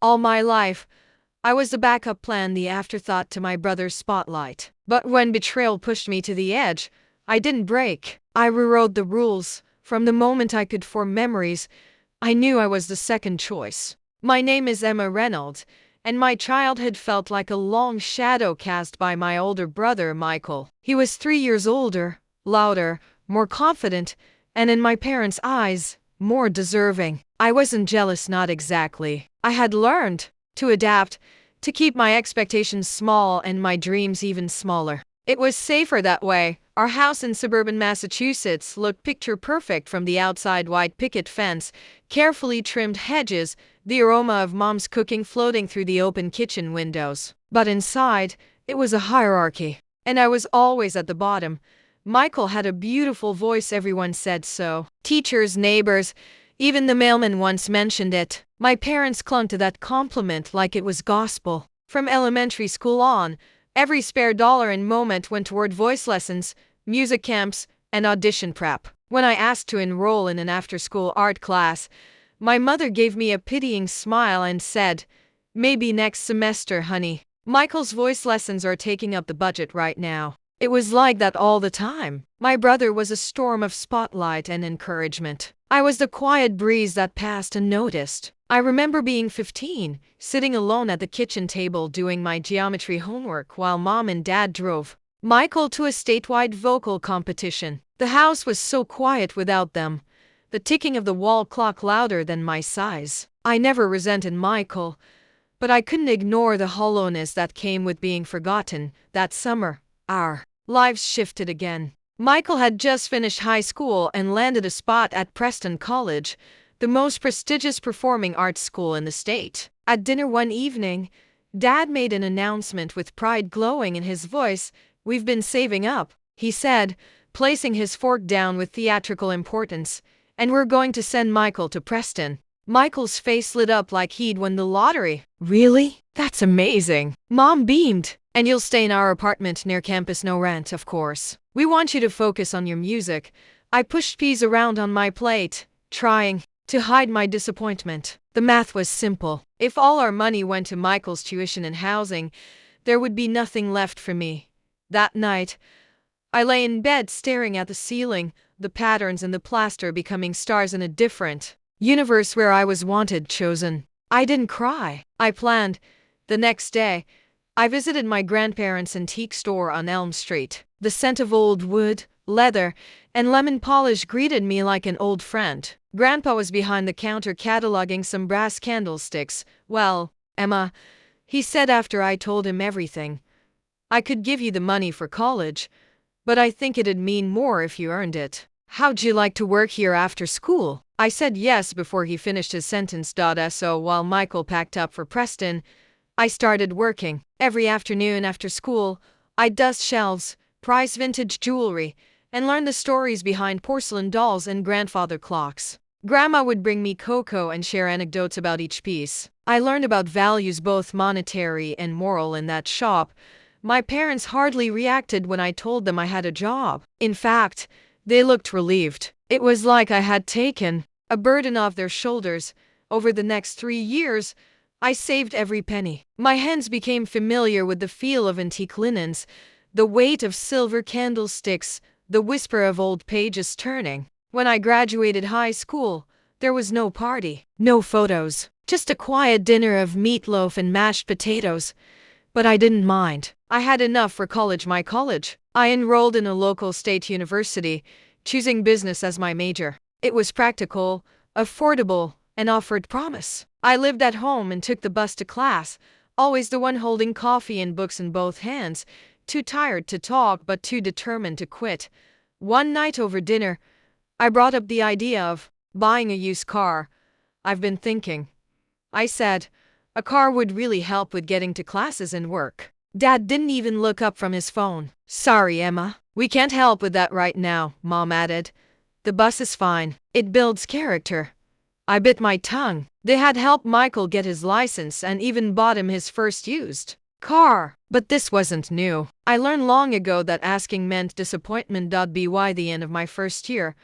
All my life, I was the backup plan, the afterthought to my brother's spotlight. But when betrayal pushed me to the edge, I didn't break. I rewrote the rules. From the moment I could form memories, I knew I was the second choice. My name is Emma Reynolds, and my childhood felt like a long shadow cast by my older brother, Michael. He was 3 years older, louder, more confident, and in my parents' eyes, more deserving. I wasn't jealous, not exactly. I had learned to adapt, to keep my expectations small and my dreams even smaller. It was safer that way. Our house in suburban Massachusetts looked picture perfect from the outside: white picket fence, carefully trimmed hedges, the aroma of mom's cooking floating through the open kitchen windows. But inside, it was a hierarchy, and I was always at the bottom. Michael had a beautiful voice, everyone said so. Teachers, neighbors, even the mailman once mentioned it. My parents clung to that compliment like it was gospel. From elementary school on, every spare dollar and moment went toward voice lessons, music camps, and audition prep. When I asked to enroll in an after-school art class, my mother gave me a pitying smile and said, "Maybe next semester, honey." Michael's voice lessons are taking up the budget right now. It was like that all the time. My brother was a storm of spotlight and encouragement. I was the quiet breeze that passed unnoticed. I remember being 15, sitting alone at the kitchen table doing my geometry homework while mom and dad drove Michael to a statewide vocal competition. The house was so quiet without them, the ticking of the wall clock louder than my sighs. I never resented Michael, but I couldn't ignore the hollowness that came with being forgotten. That summer, our lives shifted again. Michael had just finished high school and landed a spot at Preston College, the most prestigious performing arts school in the state. At dinner one evening, Dad made an announcement with pride glowing in his voice. "We've been saving up," he said, placing his fork down with theatrical importance, "and we're going to send Michael to Preston." Michael's face lit up like he'd won the lottery. "Really? That's amazing." Mom beamed. "And you'll stay in our apartment near campus, no rent, of course. We want you to focus on your music." I pushed peas around on my plate, trying to hide my disappointment. The math was simple. If all our money went to Michael's tuition and housing, there would be nothing left for me. That night, I lay in bed staring at the ceiling, the patterns and the plaster becoming stars in a different universe where I was wanted, chosen. I didn't cry. I planned. The next day, I visited my grandparents' antique store on Elm Street. The scent of old wood, leather, and lemon polish greeted me like an old friend. Grandpa was behind the counter cataloging some brass candlesticks. "Well, Emma," he said after I told him everything, "I could give you the money for college, but I think it'd mean more if you earned it. How'd you like to work here after school?" I said yes before he finished his sentence. So while Michael packed up for Preston, I started working. Every afternoon after school, I'd dust shelves, price vintage jewelry, and learn the stories behind porcelain dolls and grandfather clocks. Grandma would bring me cocoa and share anecdotes about each piece. I learned about values, both monetary and moral, in that shop. My parents hardly reacted when I told them I had a job. In fact, they looked relieved. It was like I had taken a burden off their shoulders. Over the next 3 years, I saved every penny. My hands became familiar with the feel of antique linens, the weight of silver candlesticks, the whisper of old pages turning. When I graduated high school, there was no party, no photos, just a quiet dinner of meatloaf and mashed potatoes. But I didn't mind. I had enough for college. My college. I enrolled in a local state university, choosing business as my major. It was practical, affordable, and offered promise. I lived at home and took the bus to class, always the one holding coffee and books in both hands, too tired to talk but too determined to quit. One night over dinner, I brought up the idea of buying a used car. "I've been thinking," I said. "A car would really help with getting to classes and work." Dad didn't even look up from his phone. "Sorry, Emma. We can't help with that right now," Mom added. "The bus is fine. It builds character." I bit my tongue. They had helped Michael get his license and even bought him his first used car. But this wasn't new. I learned long ago that asking meant disappointment. By the end of my first year,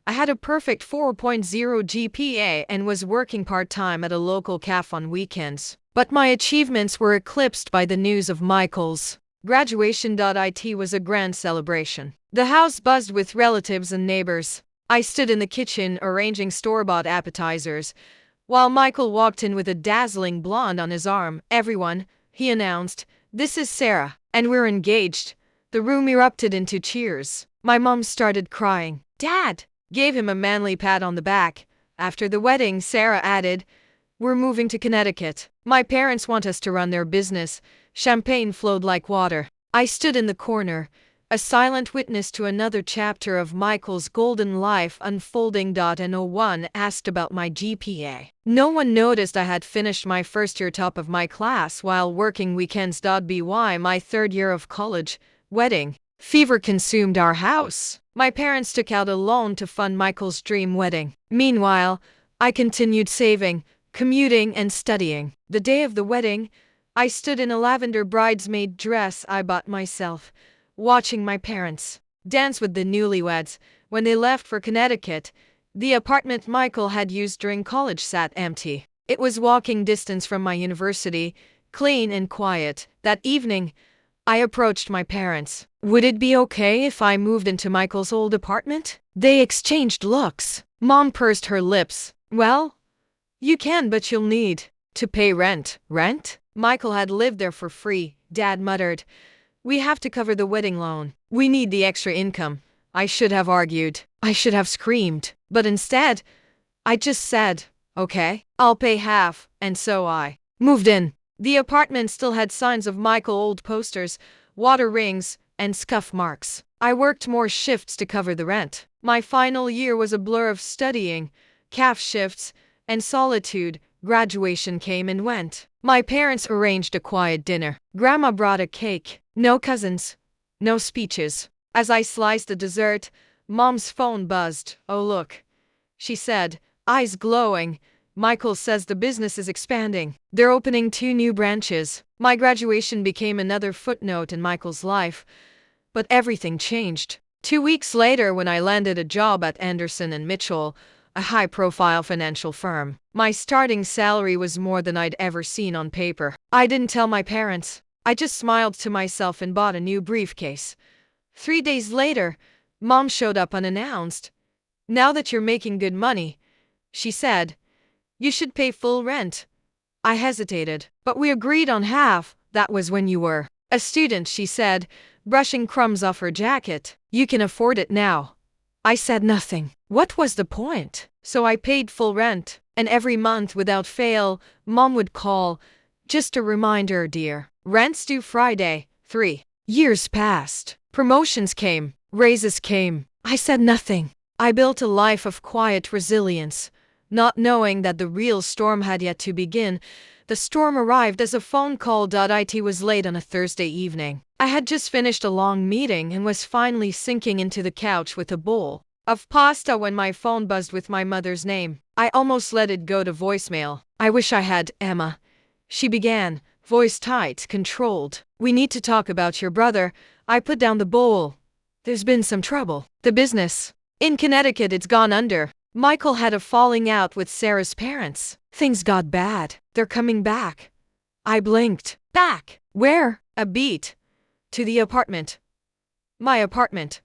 I had a perfect 4.0 GPA and was working part-time at a local cafe on weekends. But my achievements were eclipsed by the news of Michael's graduation. It was a grand celebration. The house buzzed with relatives and neighbors. I stood in the kitchen arranging store-bought appetizers, while Michael walked in with a dazzling blonde on his arm. "Everyone," he announced, "this is Sarah, and we're engaged." The room erupted into cheers. My mom started crying. Dad gave him a manly pat on the back. After the wedding, Sarah added, "We're moving to Connecticut. My parents want us to run their business." Champagne flowed like water. I stood in the corner, a silent witness to another chapter of Michael's golden life unfolding. No one asked about my GPA. No one noticed I had finished my first year top of my class while working weekends. By my third year of college, wedding fever consumed our house. My parents took out a loan to fund Michael's dream wedding. Meanwhile, I continued saving, commuting, and studying. The day of the wedding, I stood in a lavender bridesmaid dress I bought myself, watching my parents dance with the newlyweds. When they left for Connecticut, the apartment Michael had used during college sat empty. It was walking distance from my university, clean and quiet. That evening, I approached my parents. Would it be okay if I moved into Michael's old apartment? They exchanged looks. Mom pursed her lips. "Well, you can, but you'll need to pay rent." "Rent?" Michael had lived there for free, Dad muttered. "We have to cover the wedding loan. We need the extra income." I should have argued. I should have screamed. But instead, I just said, "Okay, I'll pay half." And so I moved in. The apartment still had signs of Michael, old posters, water rings, and scuff marks. I worked more shifts to cover the rent. My final year was a blur of studying, calf shifts, and solitude. Graduation came and went. My parents arranged a quiet dinner. Grandma brought a cake. No cousins, no speeches. As I sliced the dessert, Mom's phone buzzed. "Oh, look," she said, eyes glowing. "Michael says the business is expanding. They're opening 2 new branches." My graduation became another footnote in Michael's life, but everything changed. 2 weeks later, when I landed a job at Anderson and Mitchell, a high-profile financial firm, my starting salary was more than I'd ever seen on paper. I didn't tell my parents. I just smiled to myself and bought a new briefcase. 3 days later, Mom showed up unannounced. "Now that you're making good money," she said, "you should pay full rent." I hesitated, but we agreed on half. "That was when you were a student," she said, brushing crumbs off her jacket. "You can afford it now." I said nothing. What was the point? So I paid full rent, and every month without fail, Mom would call. "Just a reminder, dear. Rent's due Friday." 3 years passed. Promotions came. Raises came. I said nothing. I built a life of quiet resilience, not knowing that the real storm had yet to begin. The storm arrived as a phone call. It was late on a Thursday evening. I had just finished a long meeting and was finally sinking into the couch with a bowl of pasta when my phone buzzed with my mother's name. I almost let it go to voicemail. "I wish I had, Emma," she began, voice tight, controlled. "We need to talk about your brother." I put down the bowl. "There's been some trouble. The business in Connecticut, it's gone under. Michael had a falling out with Sarah's parents. Things got bad. They're coming back." I blinked. "Back? Where?" "A beat. To the apartment." "My apartment."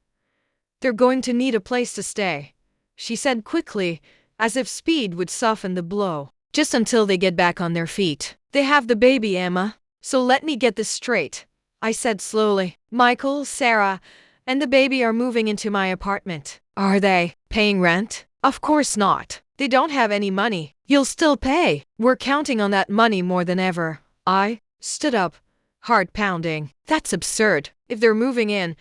"They're going to need a place to stay," she said quickly, as if speed would soften the blow. "Just until they get back on their feet. They have the baby, Emma. So let me get this straight," I said slowly. "Michael, Sarah, and the baby are moving into my apartment." "Are they paying rent?" "Of course not. They don't have any money." "You'll still pay." "We're counting on that money more than ever." I stood up, heart pounding. "That's absurd. If they're moving in,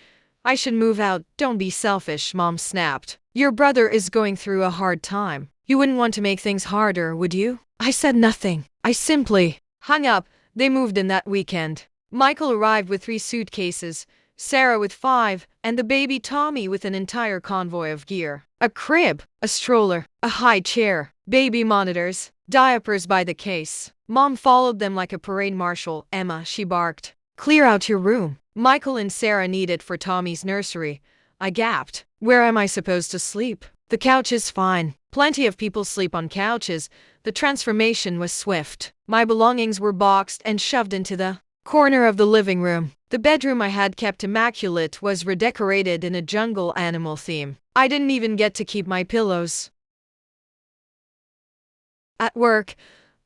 I should move out." "Don't be selfish," Mom snapped. "Your brother is going through a hard time. You wouldn't want to make things harder, would you?" I said nothing. I simply hung up. They moved in that weekend. Michael arrived with 3 suitcases, Sarah with 5, and the baby Tommy with an entire convoy of gear. A crib, a stroller, a high chair, baby monitors, diapers by the case. Mom followed them like a parade marshal. "Emma," she barked, "clear out your room." Michael and Sarah need it for Tommy's nursery. I gasped. "Where am I supposed to sleep?" The couch is fine. Plenty of people sleep on couches. The transformation was swift. My belongings were boxed and shoved into the corner of the living room. The bedroom I had kept immaculate was redecorated in a jungle animal theme. I didn't even get to keep my pillows. At work,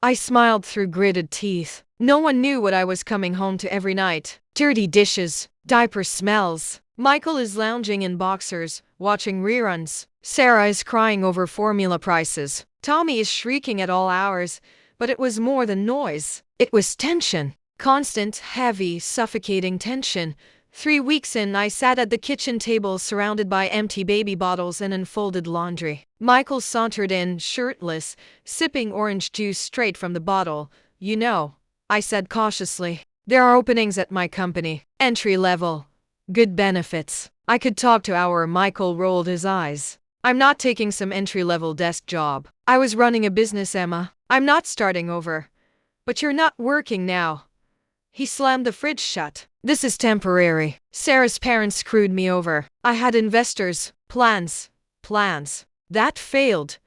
I smiled through gritted teeth. No one knew what I was coming home to every night. Dirty dishes, diaper smells. Michael is lounging in boxers, watching reruns. Sarah is crying over formula prices. Tommy is shrieking at all hours, but it was more than noise. It was tension. Constant, heavy, suffocating tension. 3 weeks in, I sat at the kitchen table surrounded by empty baby bottles and unfolded laundry. Michael sauntered in, shirtless, sipping orange juice straight from the bottle. "You know," I said cautiously, "there are openings at my company. Entry level. Good benefits." I could talk to our Michael rolled his eyes. "I'm not taking some entry-level desk job. I was running a business, Emma. I'm not starting over." "But you're not working now." He slammed the fridge shut. "This is temporary. Sarah's parents screwed me over. I had investors, plans. That failed."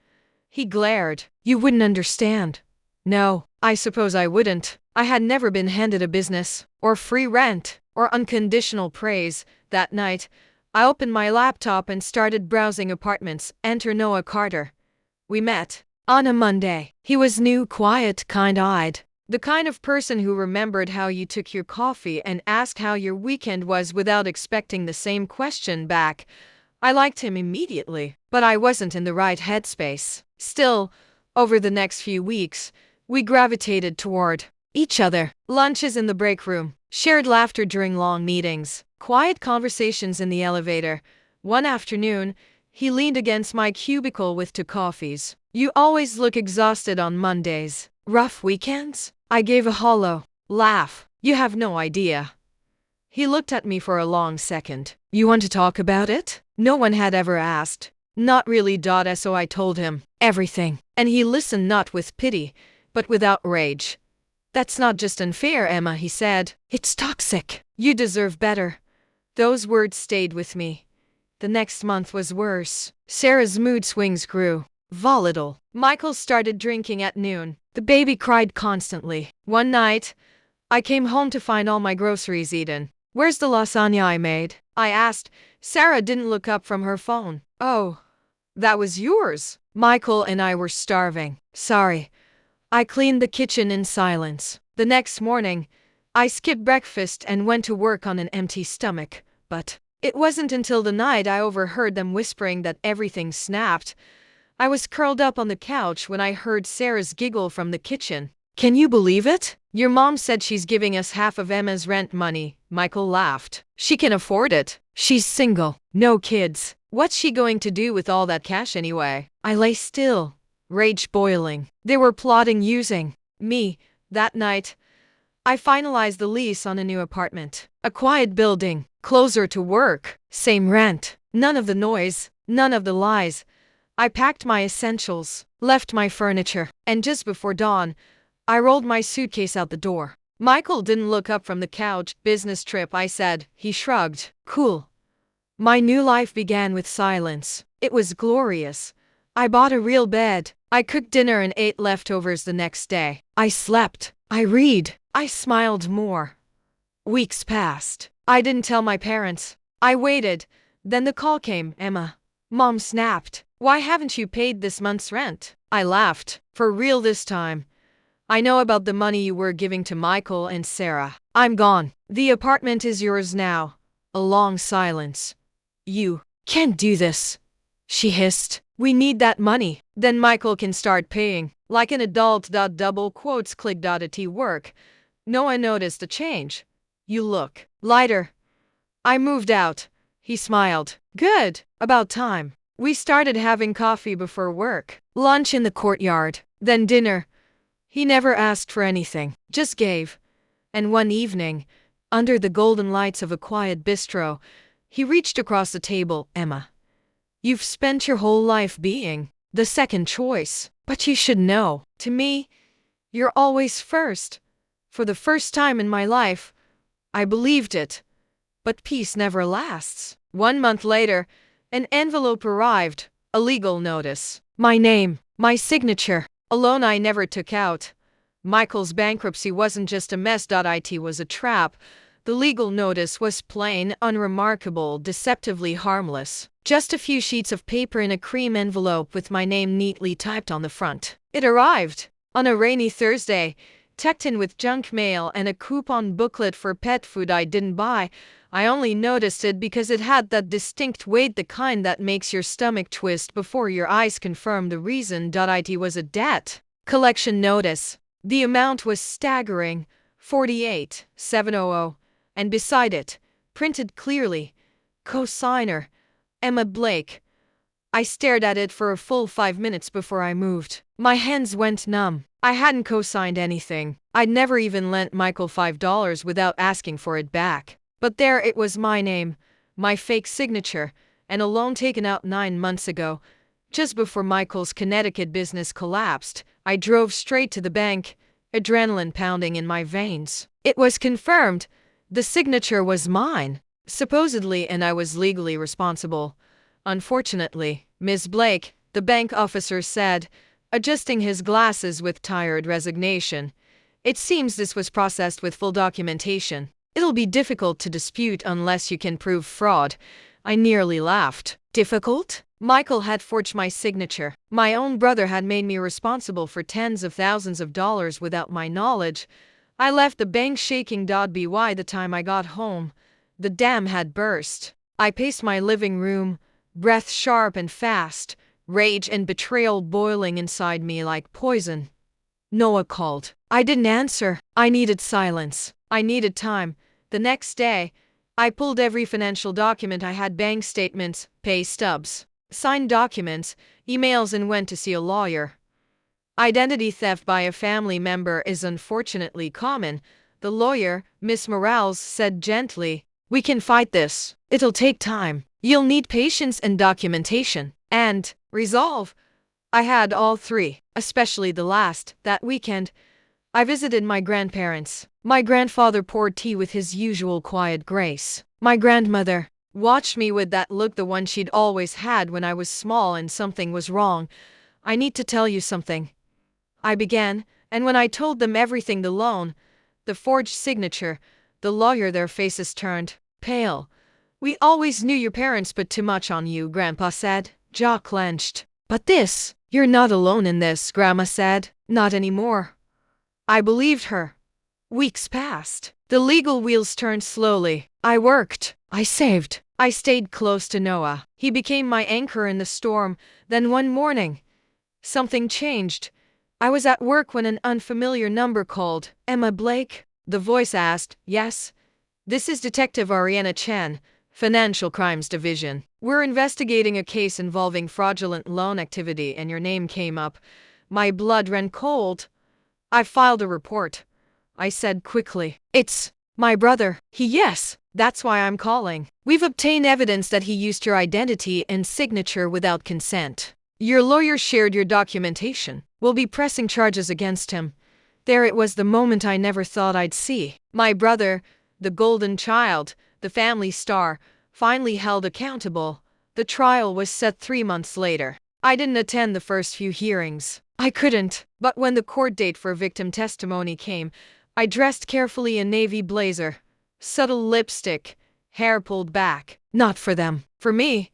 He glared. "You wouldn't understand." "No, I suppose I wouldn't. I had never been handed a business, or free rent, or unconditional praise." That night, I opened my laptop and started browsing apartments. Enter Noah Carter. We met on a Monday. He was new, quiet, kind-eyed. The kind of person who remembered how you took your coffee and asked how your weekend was without expecting the same question back. I liked him immediately, but I wasn't in the right headspace. Still, over the next few weeks, we gravitated toward each other. Lunches in the break room, shared laughter during long meetings, quiet conversations in the elevator. One afternoon, he leaned against my cubicle with 2 coffees. "You always look exhausted on Mondays. Rough weekends?" I gave a hollow laugh. "You have no idea." He looked at me for a long second. "You want to talk about it?" No one had ever asked. "Not really. So I told him everything. And he listened, not with pity, but with outrage. "That's not just unfair, Emma," he said. "It's toxic. You deserve better." Those words stayed with me. The next month was worse. Sarah's mood swings grew volatile. Michael started drinking at noon. The baby cried constantly. One night, I came home to find all my groceries eaten. "Where's the lasagna I made?" I asked. Sarah didn't look up from her phone. "Oh, that was yours." Michael and I were starving. "Sorry." I cleaned the kitchen in silence. The next morning, I skipped breakfast and went to work on an empty stomach. But it wasn't until the night I overheard them whispering that everything snapped. I was curled up on the couch when I heard Sarah's giggle from the kitchen. "Can you believe it? Your mom said she's giving us half of Emma's rent money." Michael laughed. "She can afford it. She's single. No kids. What's she going to do with all that cash anyway?" I lay still, rage boiling. They were plotting using me. That night, I finalized the lease on a new apartment. A quiet building, closer to work, same rent. None of the noise, none of the lies. I packed my essentials, left my furniture, and just before dawn, I rolled my suitcase out the door. Michael didn't look up from the couch. "Business trip," I said. He shrugged. "Cool." My new life began with silence. It was glorious. I bought a real bed. I cooked dinner and ate leftovers the next day. I slept. I read. I smiled more. Weeks passed. I didn't tell my parents. I waited. Then the call came. "Emma." Mom snapped. "Why haven't you paid this month's rent?" I laughed. "For real this time. I know about the money you were giving to Michael and Sarah. I'm gone. The apartment is yours now." A long silence. "You can't do this," she hissed. "We need that money. Then Michael can start paying. Like an adult. Double quotes click. At work. Noah noticed the change. "You look lighter." I moved out. He smiled. "Good. About time." We started having coffee before work. Lunch in the courtyard. Then dinner. He never asked for anything, just gave. And one evening, under the golden lights of a quiet bistro, he reached across the table. "Emma, you've spent your whole life being the second choice. But you should know, to me, you're always first." For the first time in my life, I believed it. But peace never lasts. 1 month later, an envelope arrived. A legal notice. My name. My signature. A loan I never took out. Michael's bankruptcy wasn't just a mess. It was a trap. The legal notice was plain, unremarkable, deceptively harmless. Just a few sheets of paper in a cream envelope with my name neatly typed on the front. It arrived on a rainy Thursday, tucked in with junk mail and a coupon booklet for pet food I didn't buy. I only noticed it because it had that distinct weight, the kind that makes your stomach twist before your eyes confirm the reason. It was a debt collection notice. The amount was staggering, 48,700, and beside it, printed clearly, co-signer, Emma Blake. I stared at it for a full 5 minutes before I moved. My hands went numb. I hadn't co-signed anything. I'd never even lent Michael $5 without asking for it back. But there it was, my name, my fake signature, and a loan taken out 9 months ago. Just before Michael's Connecticut business collapsed, I drove straight to the bank, adrenaline pounding in my veins. It was confirmed. The signature was mine, supposedly, and I was legally responsible. Unfortunately, Ms. Blake, the bank officer said, adjusting his glasses with tired resignation, it seems this was processed with full documentation. It'll be difficult to dispute unless you can prove fraud. I nearly laughed. Difficult? Michael had forged my signature. My own brother had made me responsible for tens of thousands of dollars without my knowledge. I left the bank shaking. By the time I got home, the dam had burst. I paced my living room, breath sharp and fast, rage and betrayal boiling inside me like poison. Noah called. I didn't answer. I needed silence. I needed time. The next day, I pulled every financial document I had: bank statements, pay stubs, signed documents, emails, and went to see a lawyer. Identity theft by a family member is unfortunately common. The lawyer, Miss Morales, said gently, "We can fight this. It'll take time. You'll need patience and documentation. And resolve." I had all three, especially the last. That weekend, I visited my grandparents. My grandfather poured tea with his usual quiet grace. My grandmother watched me with that look, the one she'd always had when I was small and something was wrong. "I need to tell you something," I began, and when I told them everything, the loan, the forged signature, the lawyer, their faces turned pale. "We always knew your parents put too much on you," Grandpa said, jaw clenched. "But this, you're not alone in this," Grandma said. "Not anymore." I believed her. Weeks passed. The legal wheels turned slowly. I worked. I saved. I stayed close to Noah. He became my anchor in the storm. Then one morning, something changed. I was at work when an unfamiliar number called. "Emma Blake?" the voice asked. "Yes. This is Detective Ariana Chen, Financial Crimes Division. We're investigating a case involving fraudulent loan activity, and your name came up." My blood ran cold. "I filed a report," I said quickly. "It's my brother." Yes, that's why I'm calling. We've obtained evidence that he used your identity and signature without consent. Your lawyer shared your documentation. We'll be pressing charges against him." There it was, the moment I never thought I'd see. My brother, the golden child, the family star, finally held accountable. The trial was set 3 months later. I didn't attend the first few hearings. I couldn't. But when the court date for victim testimony came, I dressed carefully in navy blazer, subtle lipstick, hair pulled back. Not for them. For me.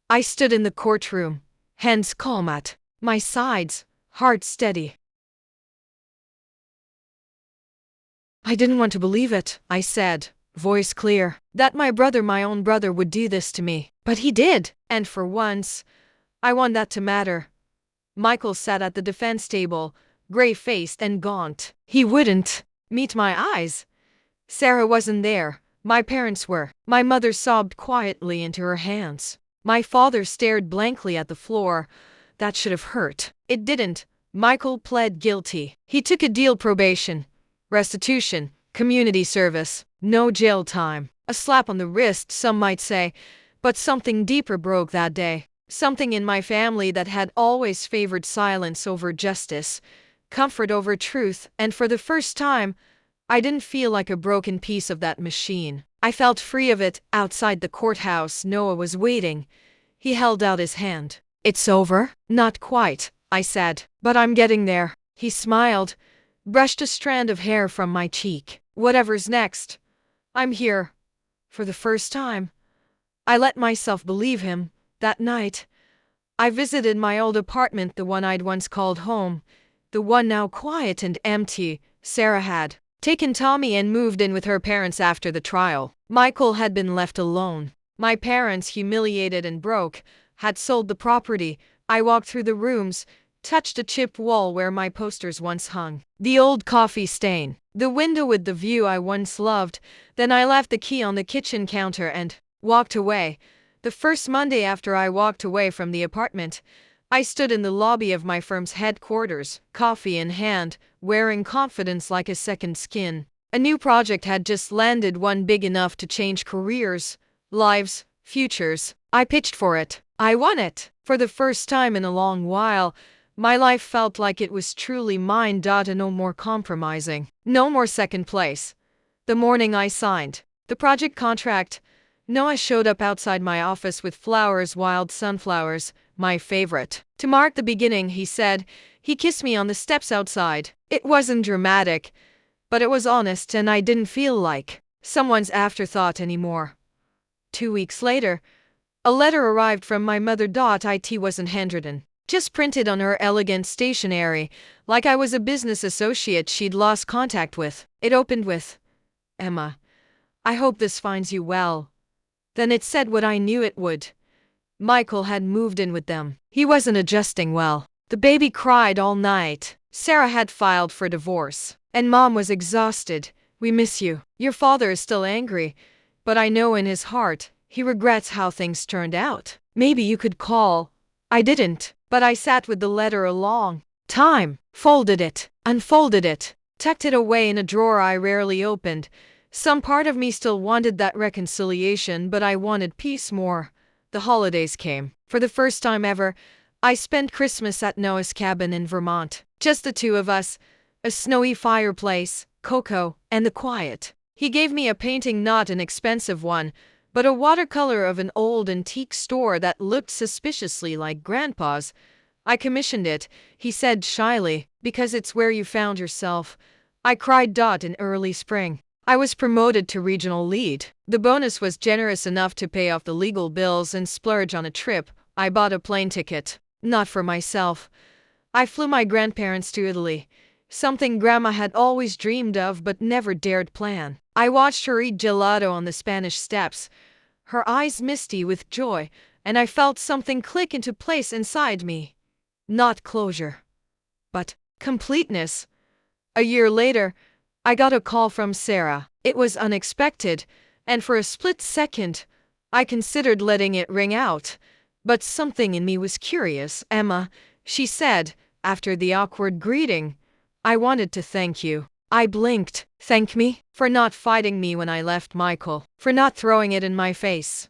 I stood in the courtroom, hands calm at my sides, heart steady. I didn't want to believe it, I said, voice clear, that my brother, my own brother, would do this to me. But he did. And for once, I want that to matter. Michael sat at the defense table, gray-faced and gaunt. He wouldn't meet my eyes. Sarah wasn't there. My parents were. My mother sobbed quietly into her hands. My father stared blankly at the floor. That should have hurt. It didn't. Michael pled guilty. He took a deal: probation, restitution, community service, no jail time. A slap on the wrist, some might say. But something deeper broke that day. Something in my family that had always favored silence over justice, comfort over truth, and for the first time, I didn't feel like a broken piece of that machine. I felt free of it. Outside the courthouse, Noah was waiting. He held out his hand. It's over? Not quite, I said, but I'm getting there. He smiled, brushed a strand of hair from my cheek. Whatever's next, I'm here. For the first time, I let myself believe him. That night, I visited my old apartment, the one I'd once called home, the one now quiet and empty. Sarah had taken Tommy and moved in with her parents after the trial. Michael had been left alone. My parents, humiliated and broke, had sold the property. I walked through the rooms, touched a chipped wall where my posters once hung, the old coffee stain, the window with the view I once loved. Then I left the key on the kitchen counter and walked away. The first Monday after I walked away from the apartment, I stood in the lobby of my firm's headquarters, coffee in hand, wearing confidence like a second skin. A new project had just landed, one big enough to change careers, lives, futures. I pitched for it. I won it. For the first time in a long while, my life felt like it was truly mine. And no more compromising. No more second place. The morning I signed the project contract, Noah showed up outside my office with flowers, wild sunflowers, my favorite. To mark the beginning, he said. He kissed me on the steps outside. It wasn't dramatic, but it was honest, and I didn't feel like someone's afterthought anymore. 2 weeks later, a letter arrived from my mother. It wasn't handwritten, just printed on her elegant stationery, like I was a business associate she'd lost contact with. It opened with, "Emma, I hope this finds you well." Then it said what I knew it would. Michael had moved in with them. He wasn't adjusting well. The baby cried all night. Sarah had filed for divorce, and Mom was exhausted. "We miss you. Your father is still angry, but I know in his heart, he regrets how things turned out. Maybe you could call." I didn't, but I sat with the letter a long time, folded it, unfolded it, tucked it away in a drawer I rarely opened. Some part of me still wanted that reconciliation, but I wanted peace more. The holidays came. For the first time ever, I spent Christmas at Noah's cabin in Vermont. Just the two of us, a snowy fireplace, cocoa, and the quiet. He gave me a painting, not an expensive one, but a watercolor of an old antique store that looked suspiciously like Grandpa's. "I commissioned it," he said shyly, "because it's where you found yourself." I cried. In early spring, I was promoted to regional lead. The bonus was generous enough to pay off the legal bills and splurge on a trip. I bought a plane ticket. Not for myself. I flew my grandparents to Italy, something Grandma had always dreamed of but never dared plan. I watched her eat gelato on the Spanish steps, her eyes misty with joy, and I felt something click into place inside me. Not closure, but completeness. A year later, I got a call from Sarah. It was unexpected, and for a split second, I considered letting it ring out. But something in me was curious. "Emma," she said, after the awkward greeting, "I wanted to thank you." I blinked. Thank me? For not fighting me when I left Michael. For not throwing it in my face.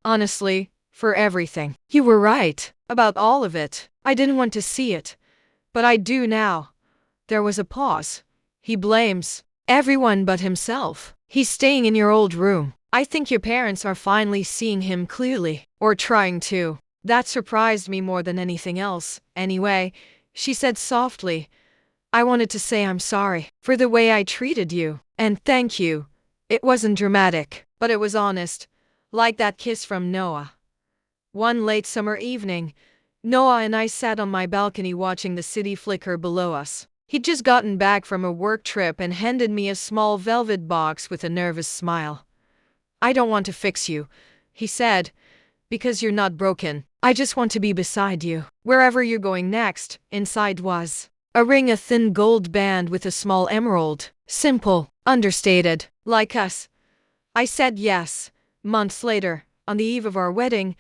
Honestly, for everything. You were right. About all of it. I didn't want to see it. But I do now. There was a pause. "He blames everyone but himself. He's staying in your old room. I think your parents are finally seeing him clearly. Or trying to." That surprised me more than anything else. "Anyway," she said softly, "I wanted to say I'm sorry for the way I treated you. And thank you." It wasn't dramatic, but it was honest. Like that kiss from Noah. One late summer evening, Noah and I sat on my balcony watching the city flicker below us. He'd just gotten back from a work trip and handed me a small velvet box with a nervous smile. "I don't want to fix you," he said, "because you're not broken. I just want to be beside you, wherever you're going next." Inside was a ring, a thin gold band with a small emerald. Simple, understated, like us. I said yes. Months later, on the eve of our wedding,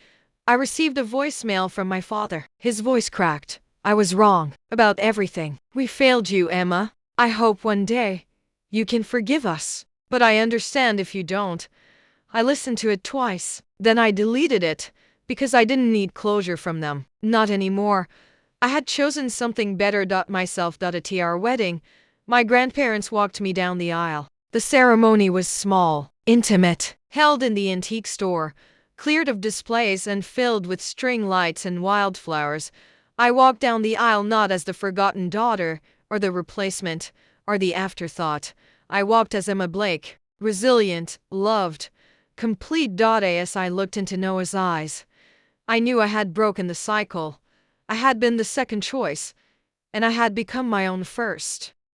I received a voicemail from my father. His voice cracked. "I was wrong about everything. We failed you, Emma. I hope one day you can forgive us. But I understand if you don't." I listened to it twice. Then I deleted it, because I didn't need closure from them. Not anymore. I had chosen something better. Myself. At our wedding, my grandparents walked me down the aisle. The ceremony was small, intimate, held in the antique store, Cleared of displays and filled with string lights and wildflowers, I walked down the aisle not as the forgotten daughter, or the replacement, or the afterthought. I walked as Emma Blake, resilient, loved, complete. As I looked into Noah's eyes, I knew I had broken the cycle. I had been the second choice, and I had become my own first.